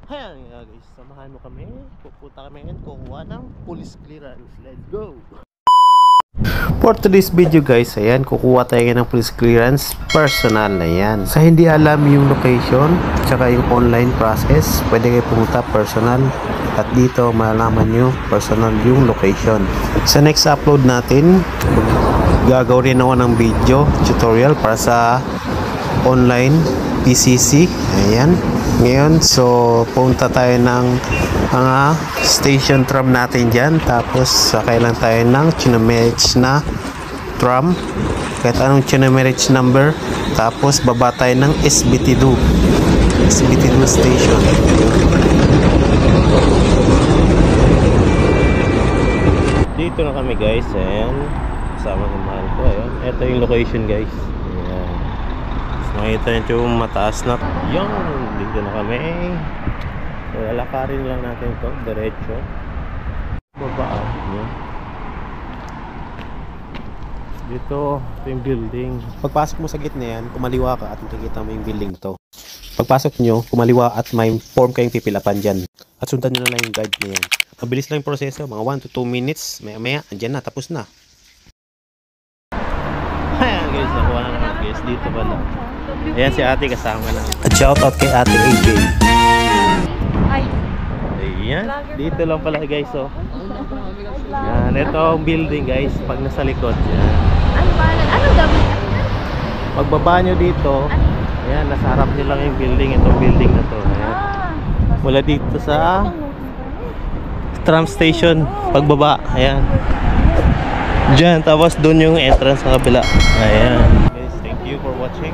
Ayan nga guys, samahan mo kami. Pupunta kami ngayon kukuha ng police clearance. Let's go! For today's video guys, ayan, kukuha tayo ng police clearance personal na yan. Sa hindi alam yung location, tsaka yung online process, pwede kayo pumunta personal. At dito malalaman nyo personal yung location. Sa next upload natin, gagawin ako ng video tutorial para sa online PCC. Ayan. Ngayon, so punta tayo ng mga station tram natin dyan. Tapos sakay lang tayo ng chinomerich na tram, kahit anong chinomerich number. Tapos baba tayo ng SBT2 station. Dito na kami guys. Ayan, kasama ng mahal ko. Ayan, ito yung location guys. Ayan, makita nyo yung mataas na yung dito na kami. So lalakarin lang natin ito diretso baba. Ayan. Dito yung building. Pagpasok mo sa gitna yan, kumaliwa ka at makikita mo yung building to. Pagpasok nyo, kumaliwa at may form kayong pipilapan dyan. At sundan nyo na lang yung guide na yan. Mabilis lang yung proseso, mga 1 to 2 minutes. Maya maya, andyan na, tapos na. Ayan guys, nakuha na naman guys. Dito pala. Ayan si ate kasama na. At shoutout kay ate AJ. Ayan, dito lang pala guys. Oh. Yan, ito ang building guys. Pag nasa likod. Yan. Ano gabi? Pagbaba nyo dito, ayan, nasa harap nyo lang yung building. Itong building na to. Ayan. Mula dito sa tram station, pagbaba. Ayan. Diyan, tapos doon yung entrance sa kabila. Ayan. Guys, thank you for watching.